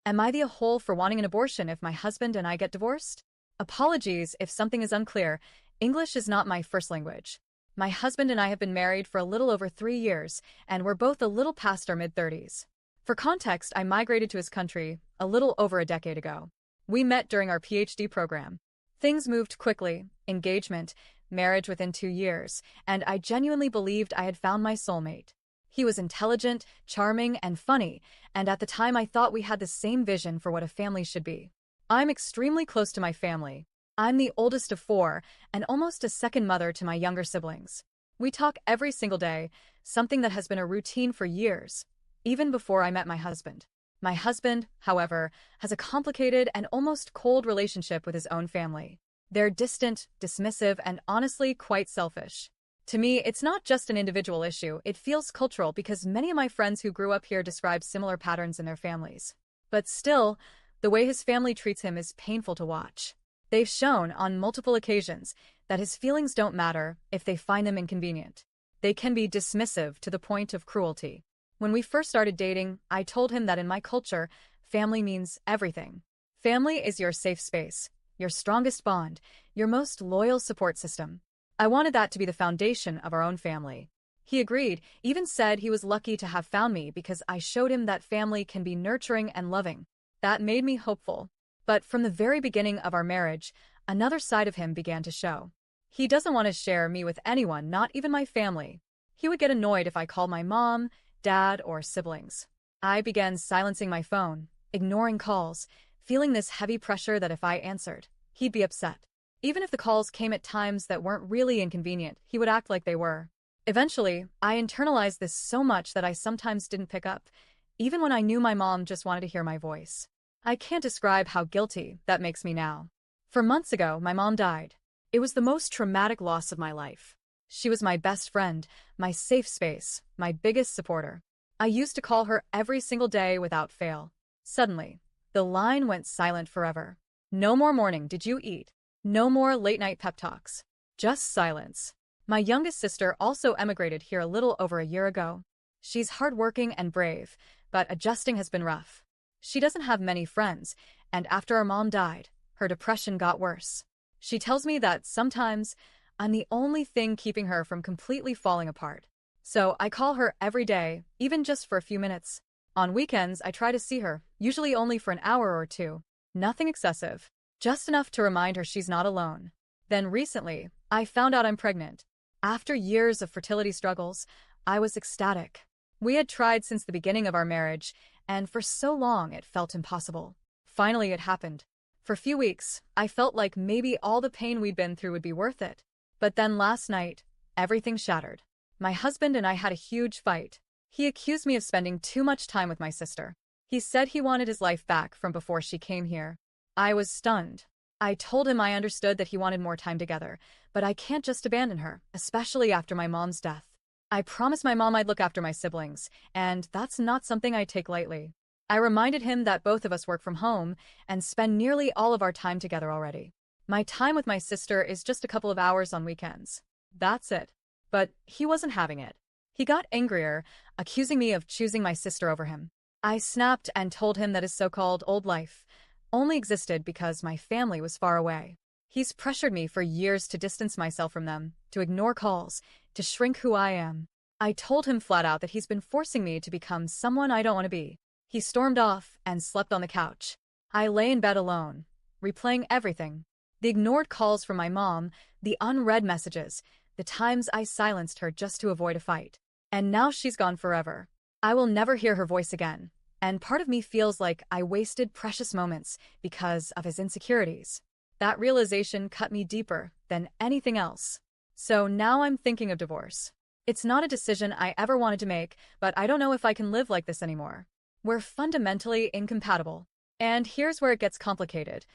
Am I the a-hole for wanting an abortion if my husband and I get divorced? Apologies if something is unclear. English is not my first language. My husband and I have been married for a little over 3 years, and we're both a little past our mid-30s. For context, I migrated to his country a little over a decade ago. We met during our PhD program. Things moved quickly, engagement, marriage within 2 years, and I genuinely believed I had found my soulmate. He was intelligent, charming, and funny, and at the time I thought we had the same vision for what a family should be. I'm extremely close to my family. I'm the oldest of four, and almost a second mother to my younger siblings. We talk every single day, something that has been a routine for years, even before I met my husband. My husband, however, has a complicated and almost cold relationship with his own family. They're distant, dismissive, and honestly quite selfish. To me, it's not just an individual issue, it feels cultural because many of my friends who grew up here describe similar patterns in their families. But still, the way his family treats him is painful to watch. They've shown, on multiple occasions, that his feelings don't matter if they find them inconvenient. They can be dismissive to the point of cruelty. When we first started dating, I told him that in my culture, family means everything. Family is your safe space, your strongest bond, your most loyal support system. I wanted that to be the foundation of our own family. He agreed, even said he was lucky to have found me because I showed him that family can be nurturing and loving. That made me hopeful. But from the very beginning of our marriage, another side of him began to show. He doesn't want to share me with anyone, not even my family. He would get annoyed if I called my mom, dad, or siblings. I began silencing my phone, ignoring calls, feeling this heavy pressure that if I answered, he'd be upset. Even if the calls came at times that weren't really inconvenient, he would act like they were. Eventually, I internalized this so much that I sometimes didn't pick up, even when I knew my mom just wanted to hear my voice. I can't describe how guilty that makes me now. 4 months ago, my mom died. It was the most traumatic loss of my life. She was my best friend, my safe space, my biggest supporter. I used to call her every single day without fail. Suddenly, the line went silent forever. No more morning, did you eat? No more late-night pep talks. Just silence. My youngest sister also emigrated here a little over a year ago. She's hardworking and brave, but adjusting has been rough. She doesn't have many friends, and after our mom died, her depression got worse. She tells me that sometimes I'm the only thing keeping her from completely falling apart. So I call her every day, even just for a few minutes. On weekends, I try to see her, usually only for an hour or two. Nothing excessive. Just enough to remind her she's not alone. Then recently, I found out I'm pregnant. After years of fertility struggles, I was ecstatic. We had tried since the beginning of our marriage, and for so long it felt impossible. Finally, it happened. For a few weeks, I felt like maybe all the pain we'd been through would be worth it. But then last night, everything shattered. My husband and I had a huge fight. He accused me of spending too much time with my sister. He said he wanted his life back from before she came here. I was stunned. I told him I understood that he wanted more time together, but I can't just abandon her, especially after my mom's death. I promised my mom I'd look after my siblings, and that's not something I take lightly. I reminded him that both of us work from home and spend nearly all of our time together already. My time with my sister is just a couple of hours on weekends. That's it. But he wasn't having it. He got angrier, accusing me of choosing my sister over him. I snapped and told him that his so-called old life only existed because my family was far away. He's pressured me for years to distance myself from them, to ignore calls, to shrink who I am. I told him flat out that he's been forcing me to become someone I don't want to be. He stormed off and slept on the couch. I lay in bed alone, replaying everything. The ignored calls from my mom, the unread messages, the times I silenced her just to avoid a fight. And now she's gone forever. I will never hear her voice again. And part of me feels like I wasted precious moments because of his insecurities. That realization cut me deeper than anything else. So now I'm thinking of divorce. It's not a decision I ever wanted to make, but I don't know if I can live like this anymore. We're fundamentally incompatible. And here's where it gets complicated.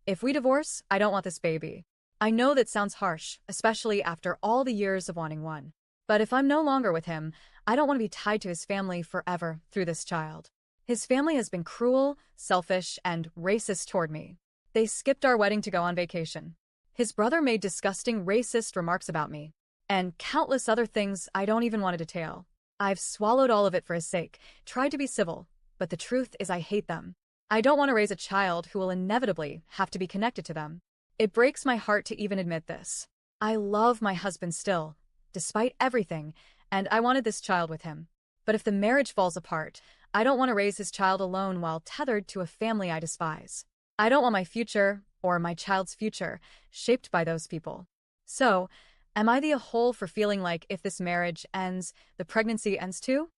If we divorce, I don't want this baby. I know that sounds harsh, especially after all the years of wanting one. But if I'm no longer with him, I don't want to be tied to his family forever through this child. His family has been cruel, selfish, and racist toward me. They skipped our wedding to go on vacation. His brother made disgusting racist remarks about me. And countless other things I don't even want to detail. I've swallowed all of it for his sake, tried to be civil, but the truth is I hate them. I don't want to raise a child who will inevitably have to be connected to them. It breaks my heart to even admit this. I love my husband still, despite everything, and I wanted this child with him. But if the marriage falls apart, I don't want to raise his child alone while tethered to a family I despise. I don't want my future, or my child's future, shaped by those people. So, am I the whole for feeling like if this marriage ends, the pregnancy ends too?